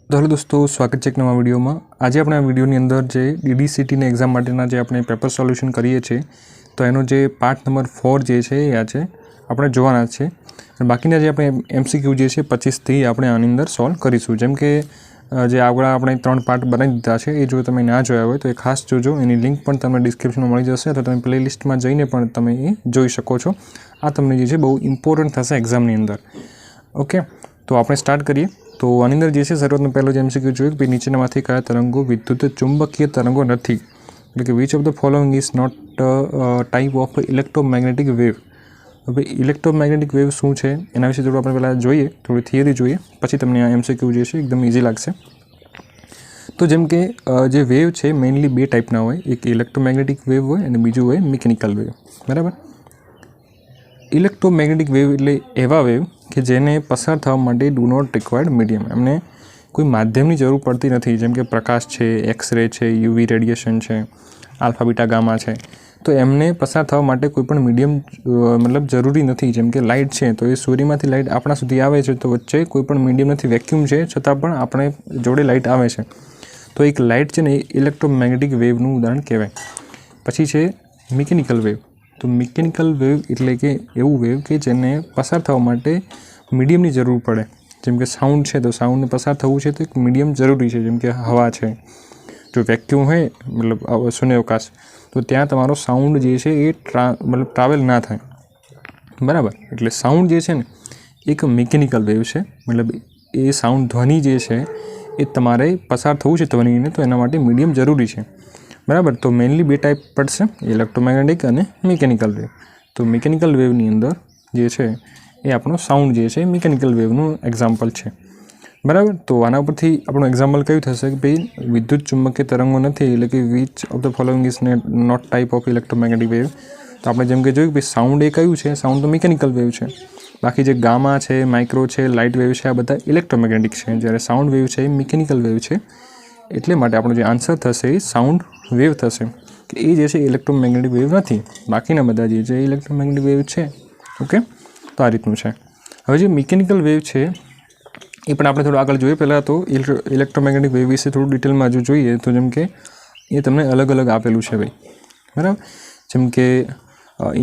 તો હેલો દોસ્તો, સ્વાગત છે એક નવા વિડીયોમાં। આજે આપણે આ વિડીયોની અંદર જે DDCT ની એક્ઝામ માટેના જે આપણે પેપર સોલ્યુશન કરીએ છીએ તો એનો જે પાર્ટ નંબર 4 જે છે એ આજે આપણે જોવાના છે અને બાકીના જે આપણે MCQ જે છે 25 થી આપણે આની અંદર સોલ્વ કરીશું। જેમ કે જે આગળ આપણે 3 પાર્ટ બનાવી દીધા છે એ જો તમે ના જોયા હોય તો એ ખાસ જોજો, એની લિંક પણ તમને ડિસ્ક્રિપ્શનમાં મળી જશે તો તમે પ્લેલિસ્ટમાં જઈને પણ તમે એ જોઈ શકો છો। આ તમને જે છે બહુ ઇમ્પોર્ટન્ટ થશે એક્ઝામની અંદર। ઓકે, તો આપણે સ્ટાર્ટ કરીએ। તો આની અંદર જે છે શરૂઆતનો પહેલો જે MCQ જોયું કે નીચેનામાંથી કયા તરંગો વિદ્યુત ચુંબકીય તરંગો નથી, એટલે કે which of the following is not type of electromagnetic wave. હવે ઇલેક્ટ્રોમેગ્નેટિક વેવ શું છે એના વિશે થોડું આપણે પહેલાં જોઈએ, થોડી થિયરી જોઈએ, પછી તમને આ MCQ જે છે એકદમ ઇઝી લાગશે। તો જેમ કે જે વેવ છે મેઇનલી બે ટાઈપના હોય, એક ઇલેક્ટ્રોમેગ્નેટિક વેવ હોય અને બીજું હોય મિકેનિકલ વેવ, બરાબર। ઇલેક્ટ્રોમેગ્નેટિક વેવ એટલે એવા વેવ કે જેને પસાર થવા માટે ડુ નોટ રિક્વાયર્ડ મીડિયમ, એમને કોઈ માધ્યમની જરૂર પડતી નથી। જેમ કે પ્રકાશ છે, એક્સરે છે, UV રેડિયેશન છે, આલ્ફા બીટા ગામા છે, તો એમને પસાર થવા માટે કોઈ પણ મીડિયમ મતલબ જરૂરી નથી। જેમ કે લાઇટ છે તો એ સૂર્યમાંથી લાઇટ આપણા સુધી આવે છે તો વચ્ચે કોઈ પણ મીડિયમ નથી, વેક્યુમ છે છતાં પણ આપણે જોડે લાઇટ આવે છે, તો એક લાઇટ છે ને એ ઇલેક્ટ્રોમેગ્નેટિક વેવનું ઉદાહરણ કહેવાય। પછી છે મિકેનિકલ વેવ। તો મિકેનિકલ વેવ એટલે કે એવું વેવ કે જેને પસાર થવા માટે મીડિયમની જરૂર પડે। જેમ કે સાઉન્ડ છે તો સાઉન્ડને પસાર થવું છે તો એક મીડિયમ જરૂરી છે, જેમ કે હવા છે। જો વેક્યુમ હોય મતલબ શૂન્યાવકાશ તો ત્યાં તમારો સાઉન્ડ જે છે એ મતલબ ટ્રાવેલ ના થાય, બરાબર। એટલે સાઉન્ડ જે છે ને એક મિકેનિકલ વેવ છે, મતલબ એ સાઉન્ડ ધ્વનિ જે છે એ તમારે પસાર થવું છે ધ્વનિને તો એના માટે મીડિયમ જરૂરી છે, બરાબર। તો મેઇનલી બે ટાઈપ પડશે, ઇલેક્ટ્રોમેગ્નેટિક અને મિકેનિકલ વેવ। તો મિકેનિકલ વેવની અંદર જે છે એ આપણો સાઉન્ડ જે છે મિકેનિકલ વેવનું એક્ઝામ્પલ છે, બરાબર। તો આના ઉપરથી આપણું એક્ઝામ્પલ કયું થશે કે ભાઈ વિદ્યુત ચુંબકીય તરંગો નથી, એટલે કે which of the following is not type of electromagnetic wave. તો આપણે જેમ કે જોયું કે સાઉન્ડ એ કયું છે, સાઉન્ડ તો મિકેનિકલ વેવ છે, બાકી જે ગામા છે, માઇક્રો છે, લાઇટ વેવ છે, આ બધા ઇલેક્ટ્રોમેગ્નેટિક છે, જ્યારે સાઉન્ડ વેવ છે એ મિકેનિકલ વેવ છે। એટલે માટે આપણો જે આન્સર થશે એ સાઉન્ડ વેવ થશે, કે એ જે છે ઇલેક્ટ્રોમેગ્નેટિક વેવ નથી, બાકીના બધા જે છે ઇલેક્ટ્રોમેગ્નેટિક વેવ છે। ઓકે, તો આ રીતનું છે। હવે જે મિકેનિકલ વેવ છે એ પણ આપણે થોડું આગળ જોઈએ। પહેલાં તો ઇલેક્ટ્રોમેગ્નેટિક વેવ વિશે થોડું ડિટેલમાં જો જોઈએ તો જેમ કે એ તમને અલગ અલગ આપેલું છે ભાઈ, બરાબર। જેમ કે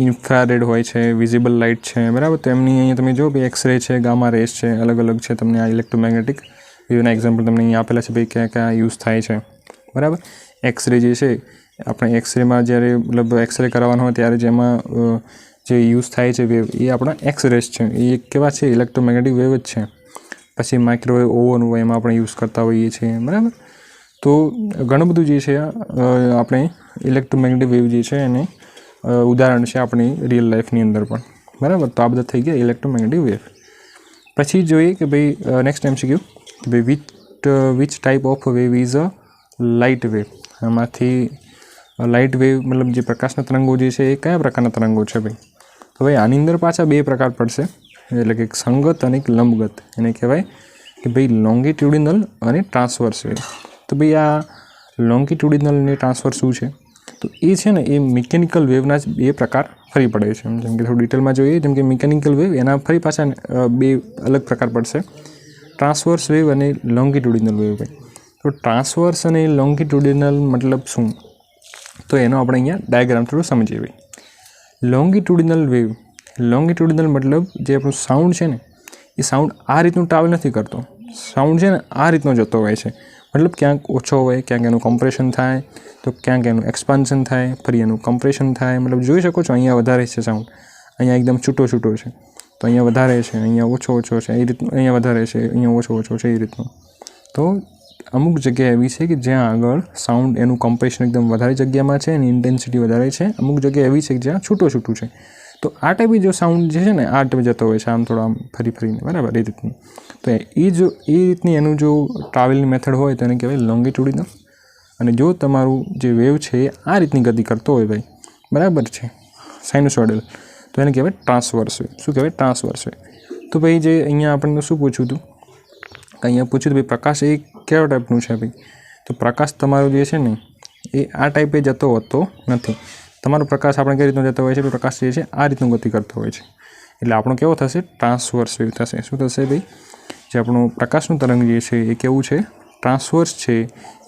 ઇન્ફ્રારેડ હોય છે, વિઝિબલ લાઇટ છે, બરાબર। તો એમની અહીંયા તમે જો ભાઈ એક્સરે છે, ગામા રેસ છે, અલગ અલગ છે। તમને આ ઇલેક્ટ્રોમેગ્નેટિક વેવના એક્ઝામ્પલ તમને અહીંયા આપેલા છે ભાઈ ક્યાં ક્યાં યુઝ થાય છે, બરાબર। એક્સરે જે છે આપણે એક્સરેમાં જ્યારે મતલબ એક્સરે કરાવવાનો હોય ત્યારે જેમાં જે યુઝ થાય છે વેવ એ આપણા એક્સરેસ છે, એ કેવા છે ઇલેક્ટ્રોમેગ્નેટિક વેવ જ છે। પછી માઇક્રોવેવ ઓવન હોય એમાં આપણે યુઝ કરતા હોઈએ છીએ, બરાબર। તો ઘણું બધું જે છે આપણે ઇલેક્ટ્રોમેગ્નેટિક વેવ જે છે એને ઉદાહરણ છે આપણી રિયલ લાઈફની અંદર પણ, બરાબર। તો આ બધા થઈ ગયા ઇલેક્ટ્રોમેગ્નેટિક વેવ। પછી જોઈએ કે ભાઈ નેક્સ્ટ MCQ કે ભાઈ which type of wave is a light wave. આમાંથી લાઇટ વેવ મતલબ જે પ્રકાશના તરંગો જે છે એ કયા પ્રકારના તરંગો છે ભાઈ? તો ભાઈ આની અંદર પાછા બે પ્રકાર પડશે, એટલે કે એક સંગત અને એક લંબગત। એને કહેવાય કે ભાઈ લોંગિટ્યુડિનલ અને ટ્રાન્સવર્સ વેવ। તો ભાઈ આ લોંગિટ્યુડિનલ અને ટ્રાન્સવર્સ શું છે? તો એ છે ને એ મિકેનિકલ વેવના જ બે પ્રકાર ફરી પડે છે। જેમ કે થોડું ડિટેલમાં જોઈએ, જેમ કે મિકેનિકલ વેવ એના ફરી પાછા બે અલગ પ્રકાર પડશે, ટ્રાન્સવર્સ વેવ અને લોંગિટ્યુડિનલ વેવ ભાઈ। તો ટ્રાન્સવર્સ અને લોંગિટ્યુડિનલ મતલબ શું? તો એનો આપણે અહીંયા ડાયાગ્રામ થોડું સમજીએ ભાઈ। લોંગિટ્યુડિનલ વેવ, લોંગિટ્યુડિનલ મતલબ જે આપણું સાઉન્ડ છે ને એ સાઉન્ડ આ રીતનું ટ્રાવેલ નથી કરતો, સાઉન્ડ છે ને આ રીતનો જતો હોય છે, મતલબ ક્યાંક ઓછો હોય, ક્યાંક એનું કમ્પ્રેશન થાય, તો ક્યાંક એનું એક્સપાન્શન થાય, ફરી એનું કમ્પ્રેશન થાય, મતલબ જોઈ શકો છો અહીંયા વધારે છે સાઉન્ડ, અહીંયા એકદમ છૂટો છૂટો છે, તો અહીંયા વધારે છે, અહીંયા ઓછો ઓછો છે, એ રીતનું અહીંયા વધારે છે, અહીંયા ઓછો ઓછો છે, એ રીતનું। તો અમુક જગ્યા એવી છે કે જ્યાં આગળ સાઉન્ડ એનું કમ્પ્રેશન એકદમ વધારે જગ્યામાં છે એની ઇન્ટેન્સિટી વધારે છે, અમુક જગ્યા એવી છે કે જ્યાં છૂટું છૂટું છે, તો આ ટાઈપે જો સાઉન્ડ જે છે ને આ ટાઈપે જતો હોય છે આમ થોડો આમ ફરી ફરીને, બરાબર, એ રીતનું। તો એ રીતની એનું જો ટ્રાવેલની મેથડ હોય તો એને કહેવાય લોંગિટ્યુડિનલ। અને જો તમારું જે વેવ છે એ આ રીતની ગતિ કરતો હોય ભાઈ, બરાબર છે, સાઇનોસોઇડલ, તો એને કહેવાય ટ્રાન્સવર્સ વેવ। શું કહેવાય? Transverse wave. તો ભાઈ જે અહીંયા આપણને શું પૂછ્યું હતું, અહીંયા પૂછ્યું હતું ભાઈ પ્રકાશ એ કેવા ટાઈપનું છે ભાઈ? તો પ્રકાશ તમારો જે છે ને એ આ ટાઈપે જતો હોતો નથી, તમારો પ્રકાશ આપણે કઈ રીતનો જતો હોય છે? પ્રકાશ જે છે આ રીતનું ગતિ કરતો હોય છે, એટલે આપણો કેવો થશે? ટ્રાન્સવર્સ વેવ થશે। શું થશે ભાઈ? જે આપણું પ્રકાશનું તરંગ જે છે એ કેવું છે? ટ્રાન્સવર્સ છે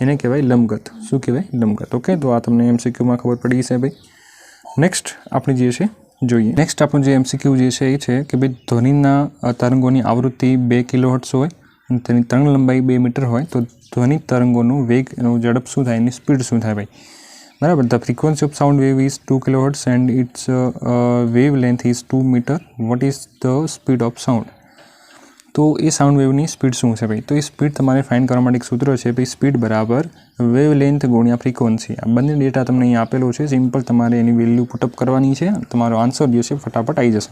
એને કહેવાય લંબગત. શું કહેવાય? લંબગત. ઓકે, તો આ તમને MCQમાં ખબર પડી છે ભાઈ. નેક્સ્ટ આપણે જે છે જોઈએ. નેક્સ્ટ આપણું જે MCQ જે છે એ છે કે ભાઈ ધ્વનિના તરંગોની આવૃત્તિ 2 કિલોહર્ટ્ઝ હોય અને તેની તરંગ લંબાઈ 2 મીટર હોય તો ધ્વનિ તરંગોનું વેગ એનું ઝડપ શું થાય, એની સ્પીડ શું થાય ભાઈ? બરાબર. The frequency of sound wave is 2 kilohertz and its wave length is 2 metre. What is the speed of sound? તો એ સાઉન્ડ વેવની સ્પીડ શું છે ભાઈ? તો એ સ્પીડ તમારે ફાઇન્ડ કરવા માટે એક સૂત્ર છે ભાઈ, સ્પીડ બરાબર વેવ લેન્થ ગુણ્યા ફ્રીક્વન્સી. આ બંને ડેટા તમને અહીં આપેલો છે. સિમ્પલ તમારે એની વેલ્યુ પુટઅપ કરવાની છે. તમારો આન્સર જે છે ફટાફટ આવી જશે.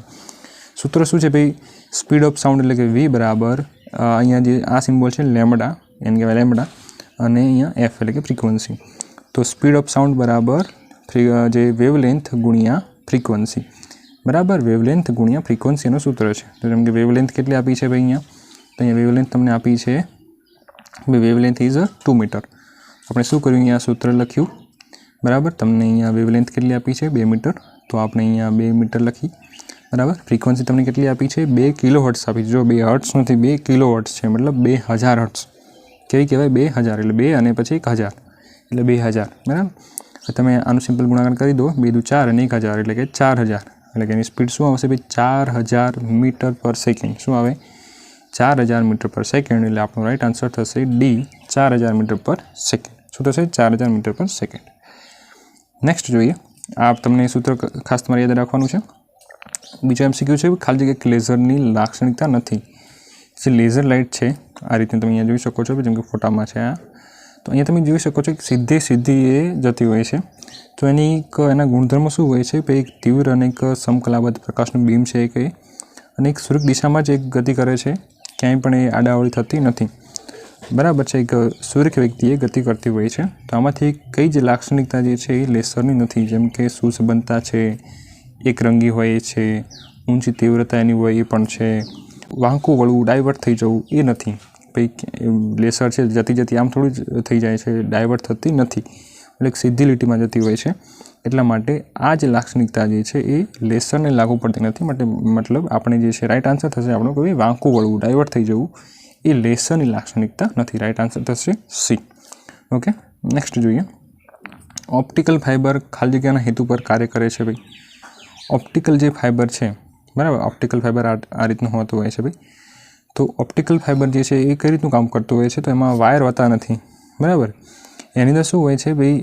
સૂત્ર શું છે ભાઈ? સ્પીડ ઓફ સાઉન્ડ એટલે કે V બરાબર અહીંયા જે આ સિમ્બોલ છે લેમ્બડા, એને કહેવાય લેમ્બડા, અને અહીંયા F એટલે કે ફ્રીક્વન્સી. તો સ્પીડ ઓફ સાઉન્ડ બરાબર જે વેવ લેન્થ ગુણ્યા ફ્રીક્વન્સી. બરાબર, વેવલેન્થ ગુણ્યા ફ્રીક્વન્સીનું સૂત્ર છે. તો જેમ કે વેવલેન્થ કેટલી આપી છે ભાઈ અહીંયા? તો અહીંયા વેવલેન્થ તમને આપી છે ભાઈ, વેવલેન્થ ઇઝ 2 મીટર. આપણે શું કર્યું? અહીંયા સૂત્ર લખ્યું. બરાબર, તમને અહીંયા વેવલેન્થ કેટલી આપી છે? 2 મીટર. તો આપણે અહીંયા 2 મીટર લખી. બરાબર, ફ્રીક્વન્સી તમને કેટલી આપી છે? 2 કિલોહર્ટ્ઝ આપી છે. જો 2 હર્ટ્ઝ નથી, 2 કિલોહર્ટ્ઝ છે, મતલબ 2000 હર્ટ્ઝ. કેવી કહેવાય? 2000 એટલે 2 અને પછી 1000 એટલે 2000. બરાબર, તમે આનું સિમ્પલ ગુણાકાર કરી દો. 2 દુ 4 અને 1000 એટલે કે 4000. એટલે કે એની સ્પીડ શું આવશે ભાઈ? 4000 મીટર પર સેકન્ડ. શું આવે? 4000 મીટર પર સેકન્ડ. એટલે આપણો રાઈટ આન્સર થશે D, 4000 મીટર પર સેકન્ડ. શું થશે? 4000 મીટર પર સેકન્ડ. નેક્સ્ટ જોઈએ. આ તમને સૂત્ર ખાસ તમારે યાદ રાખવાનું છે. બીજો MCQ છે ખાલી જગ્યા કે લેઝરની લાક્ષણિકતા નથી. જે લેઝર લાઇટ છે આ રીતે તમે અહીંયા જોઈ શકો છો, જેમ કે ફોટામાં છે આ. તો અહીંયા તમે જોઈ શકો છો કે સીધી એ જતી હોય છે. તો એના ગુણધર્મો શું હોય છે? એક તીવ્ર અને એક સમકલાબદ્ધ પ્રકાશનું બીમ છે કે અને એક સુરક્ષિત દિશામાં જ એક ગતિ કરે છે. ક્યાંય પણ એ આડાઅવળી થતી નથી. બરાબર છે, એક સુરક્ષિત વ્યક્તિ એ ગતિ કરતી હોય છે. તો આમાંથી કઈ જ લાક્ષણિકતા જે છે એ લેસરની નથી? જેમ કે સુસંબંધતા છે, એક રંગી હોય છે, ઊંચી તીવ્રતા એની હોય એ પણ છે, વાંકું વળવું, ડાયવર્ટ થઈ જવું એ નથી. ભાઈ લેસર છે જતી આમ થોડું જ થઈ જાય છે, ડાયવર્ટ થતી નથી, એટલે એક સીધી લીટીમાં જતી હોય છે. એટલા માટે આ જ લાક્ષણિકતા જે છે એ લેસરને લાગુ પડતી નથી. મતલબ આપણે જે છે રાઈટ આન્સર થશે આપણો કે વાંકું વળવું, ડાયવર્ટ થઈ જવું એ લેસરની લાક્ષણિકતા નથી. રાઈટ આન્સર થશે C. ઓકે, નેક્સ્ટ જોઈએ. ઓપ્ટિકલ ફાઇબર ખાલી જગ્યાના હેતુ પર કાર્ય કરે છે ભાઈ. ઓપ્ટિકલ જે ફાઇબર છે, બરાબર, ઓપ્ટિકલ ફાઇબર આ રીતનું હોતું હોય છે ભાઈ. તો ઓપ્ટિકલ ફાઇબર જે છે એ કઈ રીતનું કામ કરતું હોય છે? તો એમાં વાયર હોતા નથી. બરાબર, એની અંદર શું હોય છે ભાઈ?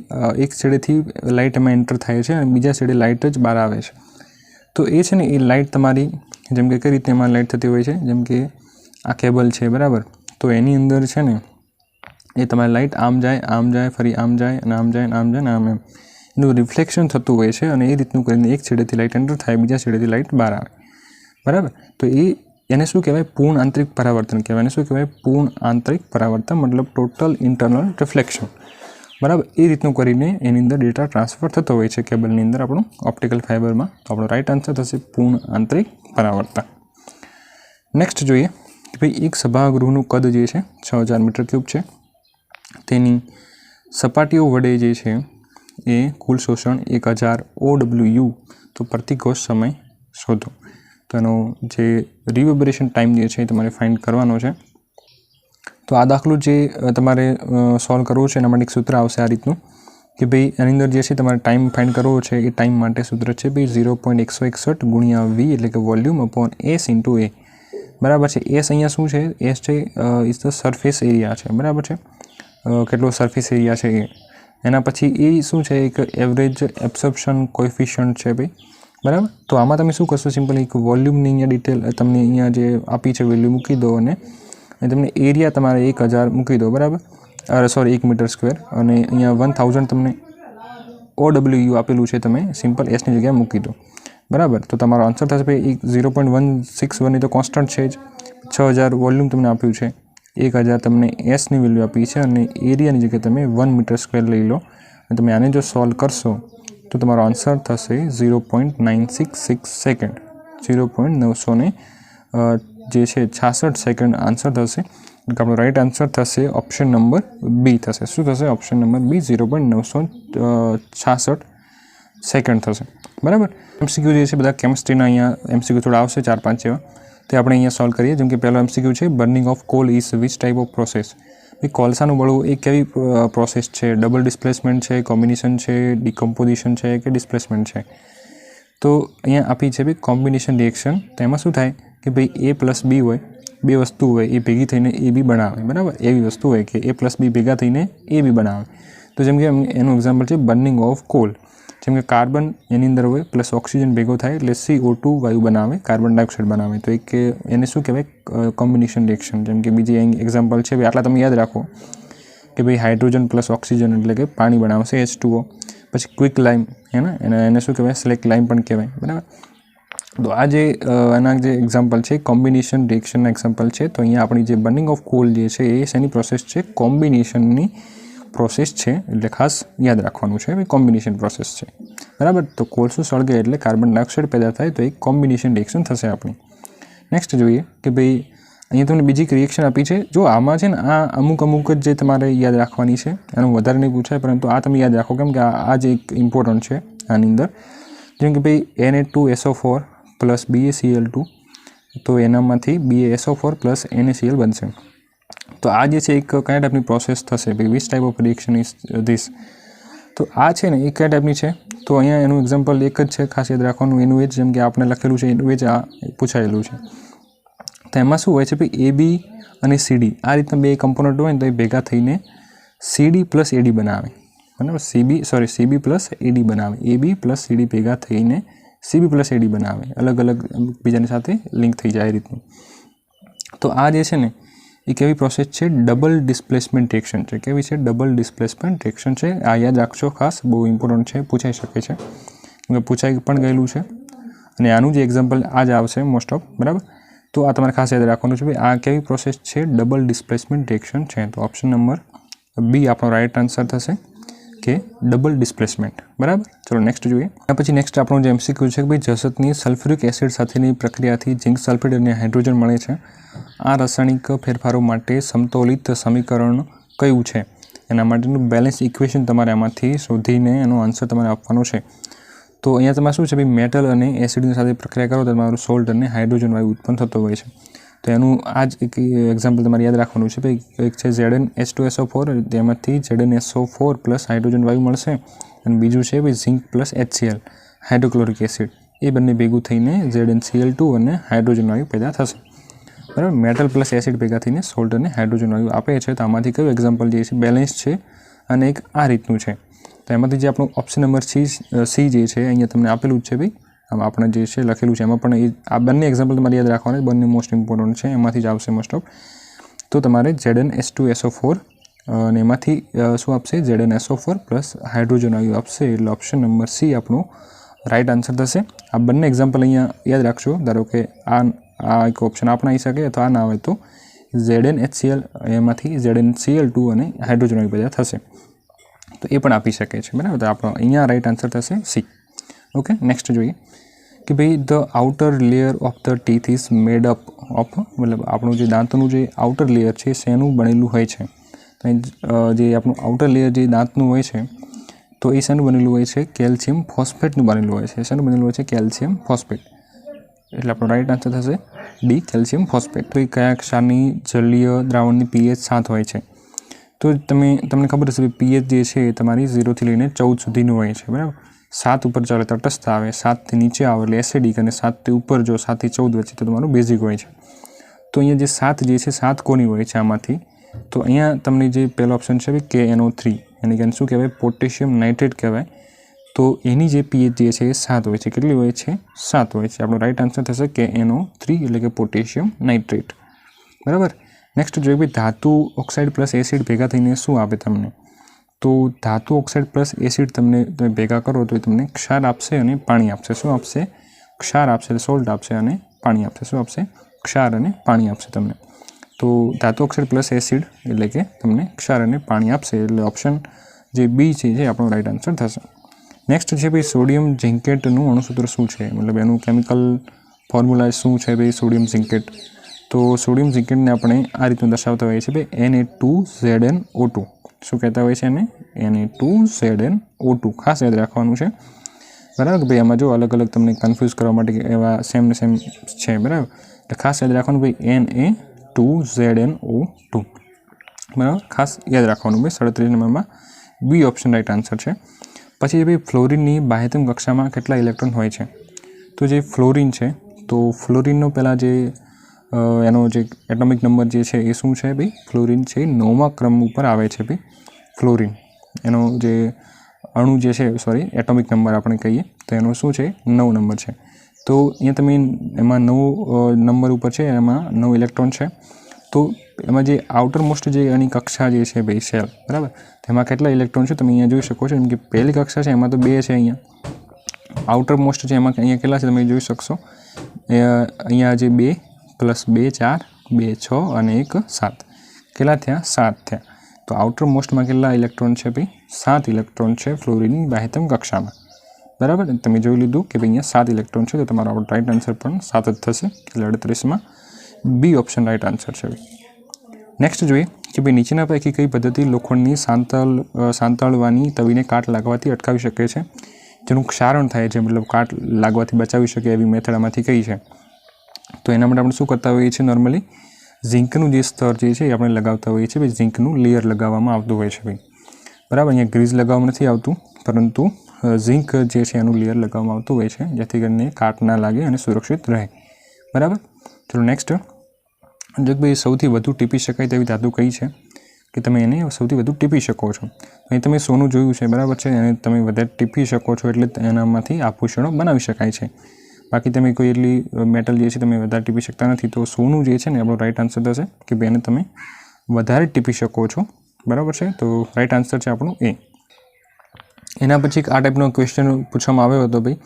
એક છેડેથી લાઇટ એમાં એન્ટર થાય છે અને બીજા છેડે લાઇટ જ બહાર આવે છે. તો એ છે ને એ લાઇટ તમારી, જેમ કે કઈ રીતે એમાં લાઇટ થતી હોય છે? જેમ કે આ કેબલ છે, બરાબર, તો એની અંદર છે ને એ તમારી લાઇટ આમ જાય, ફરી આમ જાય અને આમ જાય અને આમ જાય ને આમ, એનું રિફ્લેક્શન થતું હોય છે. અને એ રીતનું કરીને એક છેડેથી લાઇટ એન્ટર થાય, બીજા છેડેથી લાઇટ બહાર આવે. બરાબર, તો એને શું કહેવાય? પૂર્ણ આંતરિક પરાવર્તન કહેવાય. એને શું કહેવાય? પૂર્ણ આંતરિક પરાવર્તન, મતલબ ટોટલ ઇન્ટરનલ રિફ્લેક્શન. બરાબર, એ રીતનું કરીને એની અંદર ડેટા ટ્રાન્સફર થતો હોય છે કેબલની અંદર આપણું ઓપ્ટિકલ ફાઇબરમાં. તો આપણો રાઈટ આન્સર થશે પૂર્ણ આંતરિક પરાવર્તન. નેક્સ્ટ જોઈએ કે ભાઈ એક સભાગૃહનું કદ જે છે 6000 મીટર ક્યુબ છે. તેની સપાટીઓ વડે જે છે એ કુલ શોષણ 1000 OW તો પ્રતિકોષ સમય શોધો. તો એનો જે રિવર્બરેશન ટાઈમ જે છે એ તમારે ફાઇન્ડ કરવાનો છે. તો આ દાખલો જે તમારે સોલ્વ કરવો છે એના માટે એક સૂત્ર આવશે આ રીતનું કે ભાઈ એની અંદર જે છે તમારે ટાઈમ ફાઇન્ડ કરવો છે. એ ટાઈમ માટે સૂત્ર છે ભાઈ 0.161 ગુણ્યા V એટલે કે volume upon S into A. બરાબર છે. S અહીંયા શું છે? S છે ઇઝ ધ સરફેસ એરિયા છે. બરાબર છે, કેટલો સરફેસ એરિયા છે એ. એના પછી એ શું છે? એક એવરેજ એબ્સોર્પ્શન કોએફિશિયન્ટ છે ભાઈ. બરાબર, તો આમાં તમે શું કરશો? સિમ્પલ એક વોલ્યુમની અહીંયા ડિટેલ તમને અહીંયા જે આપી છે વેલ્યુ મૂકી દો અને તમને એરિયા તમારે 1000 મૂકી દો. બરાબર, સોરી 1 મીટર સ્ક્વેર, અને અહીંયા 1000 તમને OW આપેલું છે, તમે સિમ્પલ એસની જગ્યાએ મૂકી દો. બરાબર, તો તમારો આન્સર થશે ભાઈ 0.161 તો કોન્સ્ટન્ટ છે જ. 6000 વોલ્યુમ તમને આપ્યું છે, 1000 તમને એસની વેલ્યુ આપી છે અને એરિયાની જગ્યાએ તમે 1 મીટર સ્ક્વેર લઈ લો. અને તમે આને જો સોલ્વ કરશો તો તમારો આન્સર થશે 0.966 સેકન્ડ. 0.900 જે છે 66 સેકન્ડ આન્સર થશે. આપણો રાઈટ આન્સર થશે ઓપ્શન નંબર B થશે. શું થશે? ઓપ્શન નંબર B 0.966 સેકન્ડ થશે. બરાબર, MCQ જે છે બધા કેમિસ્ટ્રીના અહીંયા MCQ થોડા આવશે 4-5 જેવા, તે આપણે અહીંયા સોલ્વ કરીએ. જેમ કે પહેલો MCQ છે burning of call is which type off process. ભાઈ કોલસાનું બળવું એ કેવી પ્રોસેસ છે, ડબલ ડિસ્પ્લેસમેન્ટ છે, કોમ્બિનેશન છે, ડિકમ્પોઝિશન છે કે ડિસ્પ્લેસમેન્ટ છે. તો અહીંયા આપી છે ભાઈ કોમ્બિનેશન રિએક્શન. તો એમાં શું થાય કે ભાઈ A પ્લસ બી હોય, બે વસ્તુ હોય એ ભેગી થઈને એ બી બનાવે, બરાબર. એવી વસ્તુ હોય કે A પ્લસ બી ભેગા થઈને એ બી બનાવે. તો જેમ કે એનું એક્ઝામ્પલ છે બર્નિંગ ઓફ કોલ. જેમ કે કાર્બન એની અંદર હોય પ્લસ ઓક્સિજન ભેગો થાય એટલે CO2 વાયુ બનાવે, કાર્બન ડાયોક્સાઇડ બનાવે. તો એક એને શું કહેવાય કોમ્બિનેશન રિએક્શન. જેમ કે બીજી એક્ઝામ્પલ છે ભાઈ આટલા તમે યાદ રાખો કે ભાઈ હાઇડ્રોજન પ્લસ ઓક્સિજન એટલે કે પાણી બનાવશે H2O. પછી ક્વિક લાઇમ હે ને એને શું કહેવાય સ્લેક લાઇમ પણ કહેવાય, બરાબર. તો આ જે એના જે એક્ઝામ્પલ છે કોમ્બિનેશન રિએક્શનના એક્ઝામ્પલ છે. તો અહીંયા આપણી જે બર્નિંગ ઓફ કોલ જે છે એ શેની પ્રોસેસ છે, કોમ્બિનેશનની પ્રોસેસ છે. એટલે ખાસ યાદ રાખવાનું છે ભાઈ કોમ્બિનેશન પ્રોસેસ છે, બરાબર. તો કોલસું સળગે એટલે કાર્બન ડાયોક્સાઇડ પેદા થાય તો એક કોમ્બિનેશન રિએક્શન થશે આપણી. નેક્સ્ટ જોઈએ કે ભાઈ અહીંયા તમને બીજી રિએક્શન આપી છે. જો આમાં છે ને આ અમુક જ જે તમારે યાદ રાખવાની છે, એનું વધારે નહીં પૂછાય પરંતુ આ તમે યાદ રાખો કેમ કે આ જે એક ઇમ્પોર્ટન્ટ છે આની અંદર. જેમ કે ભાઈ Na2SO4 પ્લસ BaCl2 તો એનામાંથી BaSO4 પ્લસ NaCl બનશે. તો આ જે છે એક કયા ટાઈપની પ્રોસેસ થશે ભાઈ, which type of reaction is this. તો આ છે ને એ કયા ટાઈપની છે. તો અહીંયા એનું એક્ઝામ્પલ એક જ છે, ખાસ યાદ રાખવાનું એનું એ જ. જેમ કે આપણે લખેલું છે એનું એ જ આ પૂછાયેલું છે. તો એમાં શું હોય છે ભાઈ AB અને CD આ રીતના બે કમ્પોનન્ટ હોય ને તો એ ભેગા થઈને CD પ્લસ AD બનાવે, બરાબર. CB પ્લસ AD બનાવે. AB પ્લસ CD ભેગા થઈને CB પ્લસ AD બનાવે, અલગ બીજાની સાથે લિંક થઈ જાય એ રીતનું. તો આ જે છે ને એ કેવી પ્રોસેસ છે, ડબલ ડિસ્પ્લેસમેન્ટ રિએક્શન છે. કેવી છે, ડબલ ડિસ્પ્લેસમેન્ટ રિએક્શન છે. આ યાદ રાખજો ખાસ, બહુ ઇમ્પોર્ટન્ટ છે, પૂછાઈ શકે છે, પૂછાઈ પણ ગયેલું છે. અને આનું જે એક્ઝામ્પલ આ જ આવશે મોસ્ટ ઓફ, બરાબર. તો આ તમારે ખાસ યાદ રાખવાનું છે ભાઈ આ કેવી પ્રોસેસ છે, ડબલ ડિસ્પ્લેસમેન્ટ રિએક્શન છે. તો ઓપ્શન નંબર બી આપણો રાઇટ આન્સર થશે કે ડબલ ડિસ્પ્લેસમેન્ટ, બરાબર. ચલો નેક્સ્ટ જોઈએ. આ પછી નેક્સ્ટ આપણો જે MCQ છે કે ભાઈ જસતની સલ્ફ્યુરિક એસિડ સાથેની પ્રક્રિયાથી ઝિંક સલ્ફેટ અને હાઇડ્રોજન મળે છે. આ રાસાયણિક ફેરફારો માટે સમતોલિત સમીકરણ કયું છે. એના માટેનું બેલેન્સ ઇક્વેશન તમારે આમાંથી શોધીને એનો આન્સર તમારે આપવાનો છે. તો અહીંયા તમારે શું છે ભાઈ મેટલ અને એસિડની સાથે પ્રક્રિયા કરો તો તમારું સોલ્ટ અને હાઇડ્રોજન વાયુ ઉત્પન્ન થતો હોય છે. તો એનું આ જ એક એક્ઝામ્પલ તમારે યાદ રાખવાનું છે ભાઈ. એક છે ZnH2SO4 તેમાંથી ZnSO4 પ્લસ હાઇડ્રોજન વાયુ મળશે. અને બીજું છે ભાઈ zinc plus HCl hydrochloric acid, એ બંને ભેગું થઈને ZnCl2 અને હાઇડ્રોજન વાયુ પેદા થશે, બરાબર. મેટલ પ્લસ એસિડ ભેગા થઈને સોલ્ટ અને હાઇડ્રોજન વાયુ આપે છે. તો આમાંથી કયું એક્ઝામ્પલ જે છે બેલેન્સ છે અને એક આ રીતનું છે. તો એમાંથી જે આપણું ઓપ્શન નંબર સી જે છે અહીંયા તમને આપેલું જ છે ભાઈ. આમાં આપણે જે છે લખેલું છે એમાં પણ આ બંને એક્ઝામ્પલ તમારે યાદ રાખવાના, બંને મોસ્ટ ઇમ્પોર્ટન્ટ છે, એમાંથી જ આવશે મોસ્ટ ઓફ. તો તમારે ZnH2SO4 અને એમાંથી શું આપશે, ZnSO4 પ્લસ હાઇડ્રોજન વાયુ આપશે. એટલે ઓપ્શન નંબર સી આપણું રાઇટ આન્સર થશે. આ બંને એક્ઝામ્પલ અહીંયા યાદ રાખશો. ધારો કે આ એક ઓપ્શન આપણે આવી શકે અથવા ના આવે તો ZnHCl એમાંથી ZnCl2 અને હાઇડ્રોજન વાયુ પેદા થશે. તો એ પણ આપી શકે છે, બરાબર. તો આપણો અહીંયા રાઇટ આન્સર થશે સી. ઓકે, નેક્સ્ટ જોઈએ કે ભાઈ the outer layer of the teeth is made up of, મતલબ આપણું જે દાંતનું જે આઉટર લેયર છે શેનું બનેલું હોય છે. જે આપણું આઉટર લેયર જે દાંતનું હોય છે તો એ શેનું બનેલું હોય છે, કેલ્શિયમ ફોસ્ફેટનું બનેલું હોય છે. શેનું બનેલું હોય છે, કેલ્શિયમ ફોસ્ફેટ. એટલે આપણો રાઇટ આન્સર થશે ડી, કેલ્શિયમ ફોસ્ફેટ. તો એ કયા ક્ષારની જલીય દ્રાવણની pH 7 હોય છે. તો તમને ખબર હશે pH જે છે એ તમારી 0 થી લઈને 14 સુધીનું હોય છે, બરાબર. 7 ઉપર ચાલે તટસ્થ આવે, 7 થી નીચે આવે એટલે એસિડિક, અને 7 થી ઉપર જો 7 થી 14 વચ્ચે તો તમારું બેઝિક હોય છે. તો અહીંયા જે 7 જે છે 7 કોની હોય છે આમાંથી. તો અહીંયા તમને જે પહેલો ઓપ્શન છે KNO3 એને કે શું કહેવાય, પોટેશિયમ નાઇટ્રેટ કહેવાય. તો એની જે pH જે છે એ 7 હોય છે. કેટલી હોય છે, 7 હોય છે. આપણો રાઇટ આન્સર થશે KNO3 એટલે કે પોટેશિયમ નાઇટ્રેટ, બરાબર. નેક્સ્ટ જોઈએ ભાઈ ધાતુ ઓક્સાઇડ પ્લસ એસિડ ભેગા થઈને શું આપે તમને. તો ધાતુ ઓક્સાઇડ પ્લસ એસિડ તમે ભેગા કરો તો એ તમને ક્ષાર આપશે અને પાણી આપશે. શું આપશે, ક્ષાર આપશે, સોલ્ટ આપશે અને પાણી આપશે. શું આપશે, ક્ષાર અને પાણી આપશે તમને. તો ધાતુ ઓક્સાઇડ પ્લસ એસિડ એટલે કે તમને ક્ષાર અને પાણી આપશે. એટલે ઓપ્શન જે બી છે જે આપણો રાઇટ આન્સર થશે. નેક્સ્ટ છે ભાઈ સોડિયમ ઝિંકેટનું અણુસૂત્ર શું છે, મતલબ એનું કેમિકલ ફોર્મ્યુલા શું છે ભાઈ સોડિયમ ઝિંકેટ. તો સોડિયમ ઝિંકેટને આપણે આ રીતનું દર્શાવતા હોઈએ છીએ ભાઈ Na2ZnO2. શું કહેતા હોય છે એને, Na2ZnO2. ખાસ યાદ રાખવાનું છે, બરાબર. ભાઈ એમાં જો અલગ અલગ તમને કન્ફ્યુઝ કરવા માટે એવા સેમ છે, બરાબર. એટલે ખાસ યાદ રાખવાનું ભાઈ Na2ZnO2. બરાબર, ખાસ યાદ રાખવાનું ભાઈ 37 નંબરમાં બી ઓપ્શન રાઈટ આન્સર છે. પછી ભાઈ ફ્લોરિનની બાહ્યતમ કક્ષામાં કેટલા ઇલેક્ટ્રોન હોય છે? તો જે ફ્લોરિન છે તો ફ્લોરિનનો પહેલાં જે એનો જે એટોમિક નંબર જે છે એ શું છે ભાઈ? ફ્લોરિન છે 9મા ક્રમ ઉપર આવે છે ભાઈ ફ્લોરિન. એનો જે અણુ જે છે સોરી એટોમિક નંબર આપણે કહીએ તો એનો શું છે 9 નંબર છે. તો અહીંયા તમે એમાં 9 નંબર ઉપર છે, એમાં 9 ઇલેક્ટ્રોન છે. તો એમાં જે આઉટર મોસ્ટ જે એની કક્ષા જે છે ભાઈ સેલ, બરાબર, તેમાં કેટલા ઇલેક્ટ્રોન છે તમે અહીંયા જોઈ શકો છો. જેમ કે પહેલી કક્ષા છે એમાં તો 2 છે, અહીંયા આઉટર મોસ્ટ છે એમાં અહીંયા કેટલા છે તમે જોઈ શકશો. અહીંયા જે 2 + 2 4, 2 6 અને 1 7, કેટલા થયા? 7 થયા. તો આઉટર મોસ્ટમાં કેટલા ઇલેક્ટ્રોન છે ભાઈ? 7 ઇલેક્ટ્રોન છે ફ્લોરિનની બાહ્યતમ કક્ષામાં, બરાબર. તમે જોઈ લીધું કે ભાઈ અહીંયા 7 ઇલેક્ટ્રોન છે, તો તમારો રાઈટ આન્સર પણ 7 જ થશે. એટલે 38માં બી ઓપ્શન રાઈટ આન્સર છે ભાઈ. નેક્સ્ટ જોઈએ કે ભાઈ નીચેના પૈકી કઈ પદ્ધતિ લોખંડની સાંતળવાની તવીને કાટ લાગવાથી અટકાવી શકે છે, જેનું ક્ષારણ થાય છે, મતલબ કાટ લાગવાથી બચાવી શકે એવી મેથડ આમાંથી કઈ છે? તો એના માટે આપણે શું કરતા હોઈએ છીએ? નોર્મલી ઝીંકનું જે સ્તર જે છે એ આપણે લગાવતા હોઈએ છીએ ભાઈ. ઝીંકનું લેયર લગાવવામાં આવતું હોય છે ભાઈ, બરાબર. અહીંયા ગ્રીઝ લગાવવામાં નથી આવતું, પરંતુ ઝીંક જે છે એનું લેયર લગાવવામાં આવતું હોય છે, જેથી કરીને કાટ ના લાગે અને સુરક્ષિત રહે, બરાબર. ચલો નેક્સ્ટ, જો ભાઈ સૌથી વધુ ટીપી શકાય તેવી ધાતુ કઈ છે કે તમે એને સૌથી વધુ ટીપી શકો છો? અહીં તમે સોનું જોયું છે, બરાબર છે, અને તમે વધારે ટીપી શકો છો એટલે એનામાંથી આભૂષણો બનાવી શકાય છે. બાકી તમે કોઈ એટલી મેટલ જે છે તમે વધારે ટીપી શકતા નથી. તો સોનું જે છે ને આપણો રાઈટ આન્સર થશે કે ભાઈ એને તમે વધારે ટીપી શકો છો, બરાબર છે. તો રાઈટ આન્સર છે આપણું એ. એના પછી આ ટાઈપનો ક્વેશ્ચન પૂછવામાં આવ્યો હતો ભાઈ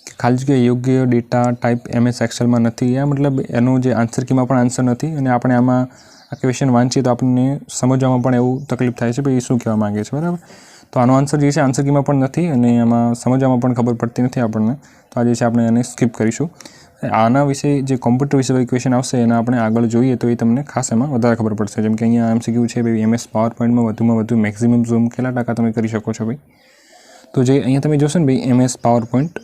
કે ખાલી જગ્યા યોગ્ય ડેટા ટાઈપ MS એક્સેલમાં નથી. આ મતલબ એનો જે આન્સર કીમાં પણ આન્સર નથી, અને આપણે આમાં આ ક્વેશ્ચન વાંચીએ તો આપણને સમજવામાં પણ એવું તકલીફ થાય છે ભાઈ એ શું કહેવા માગે છે, બરાબર. તો આનો આન્સર જે છે આન્સર કીમાં પણ નથી, અને એમાં સમજવામાં પણ ખબર પડતી નથી આપણને. તો આ જે છે આપણે એને સ્કીપ કરીશું. આના વિશે જે કોમ્પ્યુટર વિશે ક્વેશ્ચન આવશે એના આપણે આગળ જોઈએ તો એ તમને ખાસ એમાં વધારે ખબર પડશે. જેમ કે અહીંયા MCQ છે ભાઈ MS પાવર પોઈન્ટમાં વધુમાં વધુ મેક્સિમમ ઝૂમ કેટલા ટકા તમે કરી શકો છો ભાઈ? તો જે અહીંયા તમે જોશો ને ભાઈ MS પાવર પોઈન્ટ,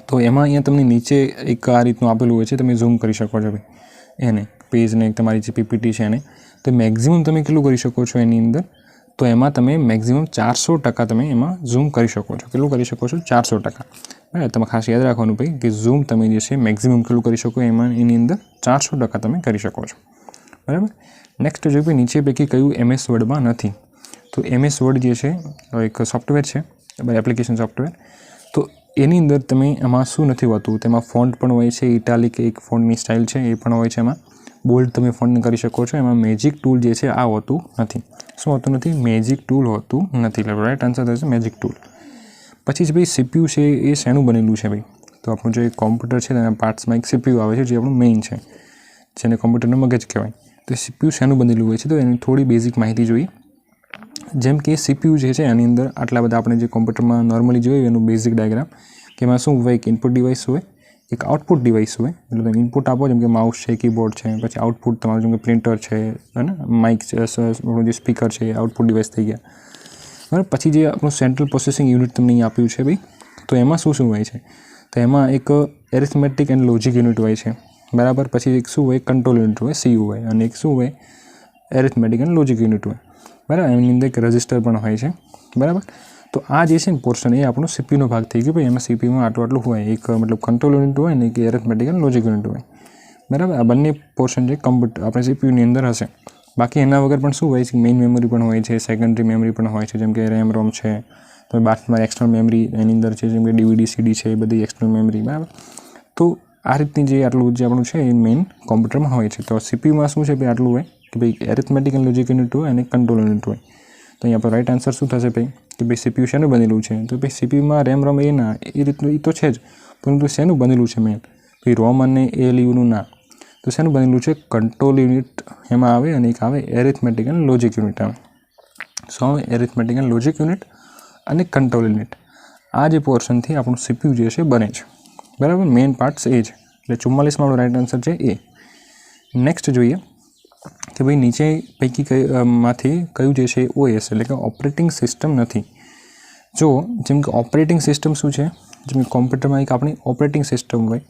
તો એમાં અહીંયા તમને નીચે એક આ રીતનું આપેલું હોય છે, તમે ઝૂમ કરી શકો છો ભાઈ એને પેજને, તમારી જે PPT છે એને. તો મેક્સિમમ તમે કેટલું કરી શકો છો એની અંદર? તો એમાં તમે મેક્સિમમ 400% તમે એમાં ઝૂમ કરી શકો છો. કેટલું કરી શકો છો? 400%. બરાબર, તમે ખાસ યાદ રાખવાનું ભાઈ કે ઝૂમ તમે જે છે મેક્સિમમ કેટલું કરી શકો એમાં એની અંદર 400% તમે કરી શકો છો, બરાબર. નેક્સ્ટ જોઈએ ભાઈ નીચે પૈકી કયું MS વર્ડમાં નથી? તો MS વર્ડ જે છે એક સોફ્ટવેર છે, એપ્લિકેશન સોફ્ટવેર. તો એની અંદર તમે એમાં શું નથી હોતું? તેમાં ફોન્ટ પણ હોય છે, ઇટાલિક એક ફોન્ટની સ્ટાઇલ છે એ પણ હોય છે, એમાં બોલ્ડ તમે ફોન્ટ કરી શકો છો. એમાં મેજિક ટૂલ જે છે આ હોતું નથી. શું હોતું નથી? મેજિક ટૂલ હોતું નથી. એટલે રાઈટ આન્સર થશે મેજિક ટૂલ. પછી જ ભાઈ CPU છે એ શેનું બનેલું છે ભાઈ? તો આપણું જે કોમ્પ્યુટર છે તેના પાર્ટ્સમાં એક CPU આવે છે જે આપણું મેઇન છે, જેને કોમ્પ્યુટરનું મગજ કહેવાય. તો CPU શેનું બનેલું હોય છે? તો એની થોડી બેઝિક માહિતી જોઈએ. જેમ કે CPU જે છે એની અંદર આટલા બધા આપણે જે કોમ્પ્યુટરમાં નોર્મલી જોયું એનું બેઝિક ડાયાગ્રામ, કે એમાં શું હોય? એક ઇનપુટ ડિવાઇસ હોય, એક આઉટપુટ ડિવાઇસ હોય. એટલે તમે ઇનપુટ આપો જેમ કે માઉસ છે, કીબોર્ડ છે, પછી આઉટપુટ તમારું જેમ કે પ્રિન્ટર છે, અને માઇક છે, જે સ્પીકર છે એ આઉટપુટ ડિવાઇસ થઈ ગયા, બરાબર. પછી જે આપણું સેન્ટ્રલ પ્રોસેસિંગ યુનિટ તમને અહીં આપ્યું છે ભાઈ, તો એમાં શું શું હોય છે? તો એમાં એક એરિથમેટિક એન્ડ લોજિક યુનિટ હોય છે, બરાબર. પછી એક શું હોય? કંટ્રોલ યુનિટ હોય, CU હોય. અને એક શું હોય? એરિથમેટિક એન્ડ લોજિક યુનિટ હોય, બરાબર. એની અંદર એક રજિસ્ટર પણ હોય છે, બરાબર. તો આ જે છે ને પોર્શન એ આપણો CPUનો ભાગ થઈ ગયો ભાઈ. એમાં CPUમાં આટલું હોય, એક મતલબ કંટ્રોલ યુનિટ હોય ને એક એરિથમેટિક એન્ડ લોજિક યુનિટ હોય, બરાબર. આ બંને પોર્શન જે કમ્પ્યુટર આપણે CPUની અંદર હશે. બાકી એના વગર પણ શું હોય છે? મેઇન મેમરી પણ હોય છે, સેકન્ડરી મેમરી પણ હોય છે, જેમ કે RAM ROM છે. તો બાદમાં એક્સટર્નલ મેમરી એની અંદર છે, જેમ કે DVD CD છે, એ બધી એક્સટર્નલ મેમરી, બરાબર. તો આ રીતની જે આટલું જે આપણું છે એ મેઇન કોમ્પ્યુટરમાં હોય છે. તો CPUમાં શું છે ભાઈ? આટલું હોય કે ભાઈ એરિથમેટિક એન્ડ લોજિક યુનિટ હોય અને કંટ્રોલ યુનિટ હોય. તો અહીંયા પર રાઈટ આન્સર શું થશે ભાઈ? કે ભાઈ CPU શેનું બનેલું છે? તો ભાઈ CPUમાં RAM ROM એ ના એ રીતનું એ તો છે જ, પરંતુ શેનું બનેલું છે મેઇન? ભાઈ ROM અને ALUનું ના. તો શેનું બનેલું છે? કંટ્રોલ યુનિટ એમાં આવે, અને એક આવે એરિથમેટિક એન્ડ લોજિક યુનિટ આવે. શું આવે? એરિથમેટિક એન્ડ લોજિક યુનિટ અને કંટ્રોલ યુનિટ. આ જે પોર્શનથી આપણું CPU જે છે બને છે, બરાબર. મેઇન પાર્ટ્સ એ છે. એટલે 44માં આપણો રાઈટ આન્સર છે એ. નેક્સ્ટ જોઈએ કે ભાઈ નીચે પૈકી માંથી કયું જે છે OS એટલે કે ઓપરેટિંગ સિસ્ટમ નથી? જો જેમ કે ઓપરેટિંગ સિસ્ટમ શું છે? જેમ કે કોમ્પ્યુટરમાં એક આપણી ઓપરેટિંગ સિસ્ટમ હોય.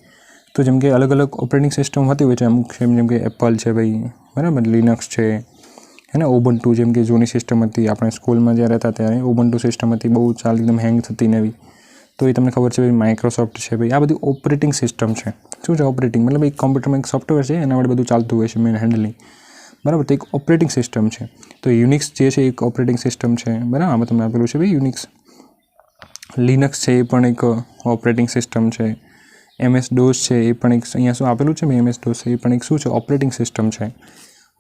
તો જેમ કે અલગ અલગ ઓપરેટિંગ સિસ્ટમ હોતી હોય છે અમુક છે, જેમ કે એપલ છે ભાઈ, બરાબર, લિનક્સ છે, है ने उबंटू जेम के जूनी सिस्टम थी अपने स्कूल में ज्यारे रहता त्यारे उबंटू सिस्टम थी बहुत चाल एकदम हैंग थती नवी तो ये तमने खबर है भाई माइक्रोसॉफ्ट है भाई आ बधी ऑपरेटिंग सिस्टम है शू ऑपरेटिंग मतलब एक कॉम्प्यूटर में एक सॉफ्टवेर है एना वडे बधुं चालतुं होय छे मेन हेन्डलिंग बराबर तो एक ऑपरेटिंग सिस्टम है तो यूनिक्स जे छे एक ऑपरेटिंग सिस्टम है बराबर आमां तमने आपेलुं छे भाई यूनिक्स लिनक्स है पण एक ऑपरेटिंग सिस्टम है MS DOS है ये पण एक अहींया शुं आपेलुं छे MS DOS है ये पण एक शुं छे ऑपरेटिंग सिस्टम है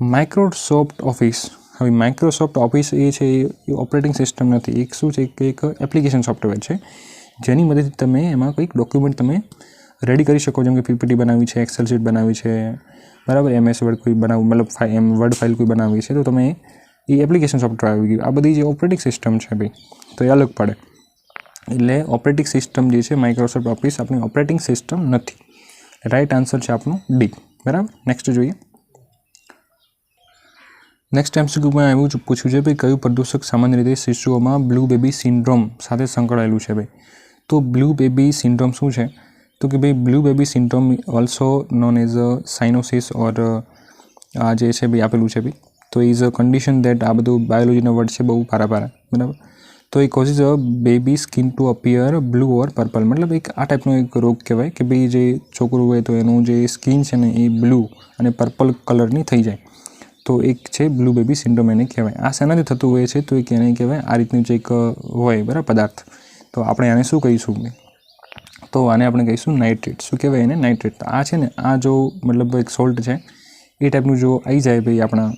माइक्रोसॉफ्ट ऑफिस हवे माइक्रोसॉफ्ट ऑफिस ये छे ये ऑपरेटिंग सिस्टम नथी एक शुं छे एक एप्लिकेशन सॉफ्टवेर है जेनी मददथी तमे एमां कोईक डॉक्यूमेंट तमे रेडी करी शको जेम के PPT बनावी है एक्सेल शीट बनावी है बराबर MS वर्ड कोई बनाव मतलब वर्ड फाइल कोई बनावी है तो तमे ये एप्लिकेशन सॉफ्टवेर आवी गयुं आ बधी जे ऑपरेटिंग सिस्टम है भाई तो ये अलग पड़े एटले ऑपरेटिंग सिस्टम जे छे माइक्रोसॉफ्ट ऑफिस अपनी ऑपरेटिंग सिस्टम नथी राइट आंसर है आपनो डी बराबर। नेक्स्ट जोईए नेक्स्ट MCQ में एवं पूछ्યું છે भाई क्यू प्रदूषक सामान्य रीते शिशुओं में ब्लू बेबी सिंड्रोम साथे संकળાયેલું છે भाई तो ब्लू बेबी सिंड्रोम શું છે तो कि भाई blue baby syndrome also known as a cyanosis और आ जे છે भाई आपेલું છે भाई तो इज अ कंडीशन दैट आ બધું बायोलॉजीનો વર્ડ છે બહુ પારા બરાબર तो ये causes a baby skin to appear blue और पर्पल मतलब एक आ टाइपनो एक रोग कहेवाय कि भाई जे छोकरू होय तो एनु जे स्किन है ने ए ब्लू और पर्पल कलरनी थई जाए तो एक है ब्लू बेबी सिंड्रोम एने कहेवाय आ सेनाथी थतुं होय छे तो एक एने कहेवाय आ रीतनुं जे एक होय बराबर पदार्थ तो आपणे आने शुं कहीशुं तो आने आपणे कहीशुं नाइट्रेट शुं कहेवाय एने नाइट्रेट आ छे ने आ जो मतलब एक सोल्ट है ए टाइपनुं जो आई जाए भाई आपणा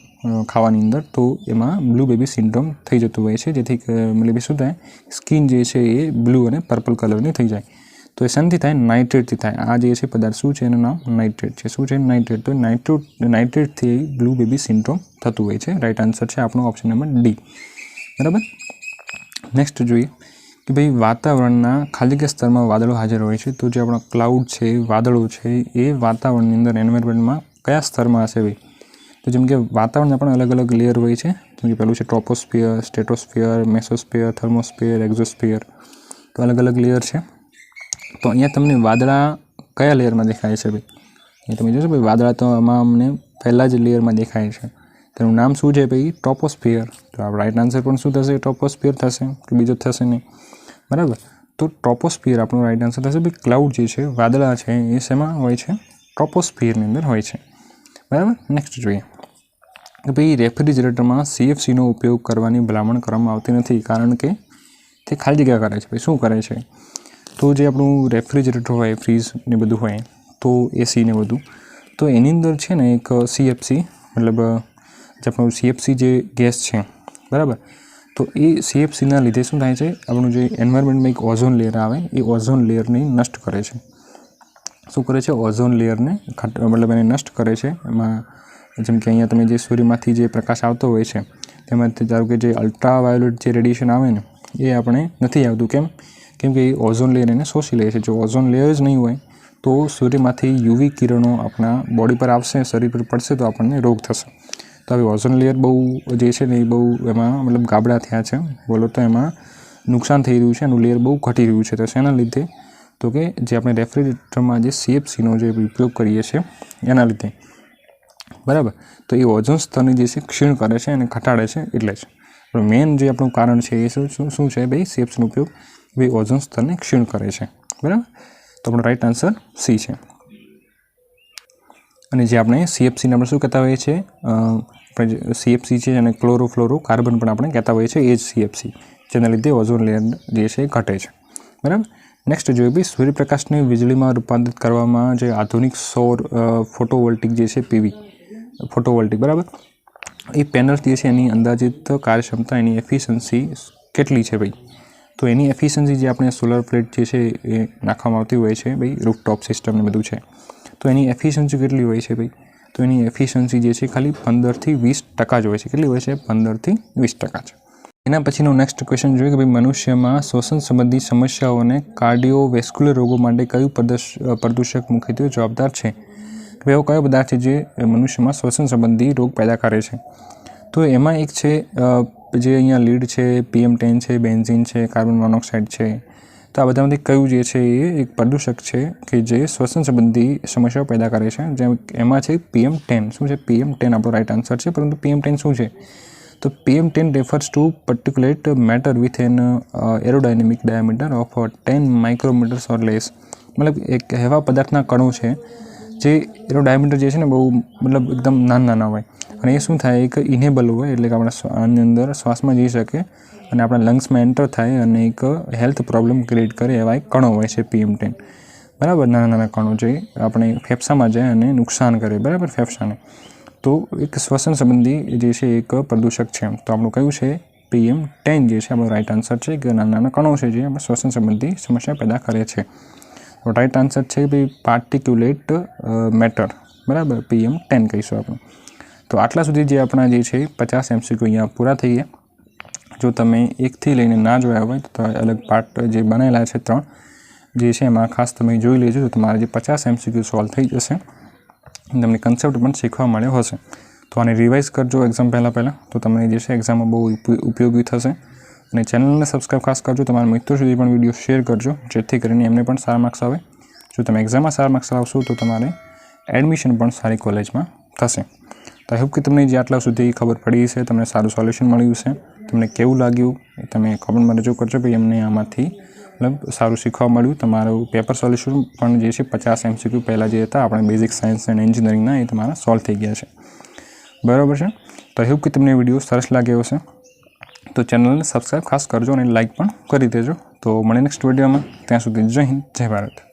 खावानी अंदर तो एमां ब्लू बेबी सिंड्रोम थई जतुं होय छे जेथी मतलब शुं थाय स्किन जे छे ए ब्लू अने पर्पल कलरनी थई जाए तो ए शांति थाय नाइट्रेट थी थाय आ जे छे पदार्थ शुं छे एनुं नाम नाइट्रेट छे शुं छे नाइट्रेट तो नाइट्रेट थी ब्लू बेबी सिंड्रोम थतुं होय छे राइट आंसर है आपनो ऑप्शन नंबर डी बराबर। नेक्स्ट जोईए कि भाई वातावरणना खाली के स्तर में वादळो हाजर होय छे तो जे आपणा क्लाउड छे वादळो छे ए वातावरणनी अंदर एनवायरमेंट में कया स्तर में हशे भाई तो जेम के वातावरण पण अलग अलग लेयर होय छे जेम के पहेलुं छे troposphere stratosphere mesosphere thermosphere exosphere तो अलग अलग लेयर छे तो अहींया तमने वादळा कया लेयर में देखाय छे भाई अहीं तमे जोशो भाई वादळा तो आमां अमने पहेला ज लेयर में देखाय छे तेनुं नाम शुं छे भाई ट्रोपोस्फियर तो आ राइट आंसर पण शुं थशे ट्रोपोस्फियर थशे के बीजो थशे नहीं बराबर तो ट्रोपोस्फियर आपणो राइट आंसर थशे भाई क्लाउड जे छे वादळा छे ए शेमां होय छे ट्रोपोस्फियरनी अंदर होय छे बराबर। नेक्स्ट जोईए कि भाई रेफ्रिजरेटर में CFC नो उपयोग करवानी भलामण करवामां आवती नथी कारण के ते खाली जग्या करे छे भाई शुं करे छे तो जे आपणुं रेफ्रिजरेटर होय फ्रीज ने बधुं होय तो AC ने बधुं तो एनी अंदर छे ने एक CFC मतलब जे आपणुं CFC जे गैस छे बराबर तो ए CFC ना लीधे शुं थाय छे आपणुं जे एनवायरमेंट में एक ओझोन लेयर आवे ए ओझोन लेयर ने नष्ट करे छे शुं करे छे ओझोन लेयर ने मतलब एने नष्ट करे छे एमां जेम के अहींया तमे जे सूर्यमांथी जे प्रकाश आवतो होय छे तेमांथी धारो के जे अल्ट्रावायोलेट जे रेडिएशन आवे ने ए आपणे नथी आवतुं केम के ओझोन लेयर एने शोषी ले छे जो ओझोन लेयर ज नहीं होय तो सूर्यमांथी UV किरणों अपना बॉडी पर आवशे शरीर पर पड़शे तो आपणे रोग थशे तो हवे ओझोन लेयर बहु जे छे ने बहु एमां मतलब गाबड़ा थया छे बोलो तो एमां नुकसान थई रह्युं छे एनुं लेयर बहु घटी रह्युं छे तो शेना लीधे तो कि जे अपने रेफ्रिजरेटर में जो CFC नो जो उपयोग करीए छे एना लीधे बराबर तो ये ओझोन स्तर जे छे क्षीण करे छे अने घटाडे छे एटले ज तो मेन जो आपणुं कारण छे ए शुं छे भाई CFC नो उपयोग भाई ओझोन स्तर ने क्षीण करे छे बराबर तो आपणो राइट आंसर C छे अने जे आपणे CFC ने आपणे शुं कहेता होईए छे CFC छे अने क्लोरोफ्लोरो कार्बन पण आपणे कहेता होईए छे ए ज CFC जेना लीधे ओझोन लेयर जे छे घटे छे बराबर। नेक्स्ट जो भी सूर्यप्रकाश ने वीजળી में रूपांतरित करवामां जे आधुनिक सौर फोटोवोल्टिक जे छे PV फोटोवोल्टिक बराबर ए पेनल्स जे छे एनी अंदाजित कार्यक्षमता एनी एफिशिएंसी केटली छे भाई तो एनी एफिशिएंसी जे आपणे सोलर प्लेट जे छे ए नाखवामां आवती होय छे भाई रूफटॉप सिस्टम ने बधुं छे तो एनी एफिशिएंसी केटली होय छे भाई तो एनी एफिशिएंसी जे छे खाली 15 થી 20% ज होय छे केटली होय छे 15 થી 20% एना पछीनो नेक्स्ट क्वेश्चन जोईए कि भाई मनुष्य में श्वसन संबंधी समस्याओं ने कार्डियोवेस्क्युलर रोगों माटे कयुं प्रदूषक मुख्यत्वे जवाबदार है कि भाई एवो कयो पदार्थ है जे मनुष्य में श्वसन संबंधी रोग पैदा करे छे तो एमां एक है जे अहींया लीड है PM10 है बेन्जीन है कार्बन मोनोक्साइड है તો આ બધામાંથી કયું જે છે એ એક પ્રદૂષક છે કે જે શ્વસન સંબંધી સમસ્યાઓ પેદા કરે છે, જેમ એમાં છે PM10. શું છે PM10? આપણો રાઇટ આન્સર છે. પરંતુ PM10 શું છે? તો PM10 refers to particulate matter with an aerodynamic diameter of 10 micrometers or less. મતલબ એક એવા પદાર્થના કણો છે જે એનો ડાયામીટર જે છે ને બહુ મતલબ એકદમ નાના હોય, અને એ શું થાય, એક ઇનેબલ હોય, એટલે કે આપણા આની અંદર શ્વાસમાં જઈ શકે અને આપણા લંગ્સમાં એન્ટર થાય અને એક હેલ્થ પ્રોબ્લેમ ક્રિએટ કરે એવા એક કણો હોય છે PM10. બરાબર, નાના કણો જે આપણે ફેફસામાં જાય અને નુકસાન કરે, બરાબર, ફેફસાને. તો એક શ્વસન સંબંધી જે છે એક પ્રદૂષક છે. તો આપણું કયું છે? PM10 જે છે આપણો રાઇટ આન્સર છે કે નાના કણો છે જે આપણે શ્વસન સંબંધી સમસ્યા પેદા કરે છે. તો રાઇટ આન્સર છે ભાઈ પાર્ટિક્યુલેટ મેટર, બરાબર, PM10 કહીશું આપણે. તો આટલા સુધી જે આપણા જે છે 50 MCQ અહીંયા પૂરા થઈ ગયા. જો તમે 1થી લઈને ના જોયા હોય તો અલગ પાર્ટ જે બનેલા છે 3 જે છે એમાં ખાસ તમે જોઈ લેજો, તો તમારે જે 50 MCQ સોલ્વ થઈ જશે, તમને કન્સેપ્ટ પણ શીખવા મળ્યો હશે. તો આને રિવાઇઝ કરજો એક્ઝામ પહેલાં, તો તમને જે છે એક્ઝામમાં બહુ ઉપયોગી થશે. અને ચેનલને સબસ્ક્રાઈબ ખાસ કરજો, તમારા મિત્રો સુધી પણ વિડીયો શેર કરજો, જેથી કરીને એમને પણ સારા માર્ક્સ આવે. જો તમે એક્ઝામમાં સારા માર્ક્સ લાવશો તો તમારે એડમિશન પણ સારી કોલેજમાં થશે. તો આઈ હોપ કે તમને જે આટલા સુધી ખબર પડી છે, તમને સારું સોલ્યુશન મળ્યું છે. તમને કેવું લાગ્યું એ તમે કોમેન્ટમાં રજૂ કરજો. ભાઈ અમને આમાંથી મતલબ સારું શીખવા મળ્યું. તમારું પેપર સોલ્યુશન પણ જે છે 50 MCQ પહેલાં જે હતા આપણે બેઝિક સાયન્સ એન્ડ એન્જિનિયરિંગના, એ તમારા સોલ્વ થઈ ગયા છે, બરાબર છે. તો આઈ હોપ કે તમને વિડીયો સરસ લાગ્યો હશે. તો ચેનલને સબસ્ક્રાઈબ ખાસ કરજો અને લાઇક પણ કરી દેજો. તો મળે નેક્સ્ટ વિડીયોમાં. ત્યાં સુધી જય હિન્દ, જય ભારત.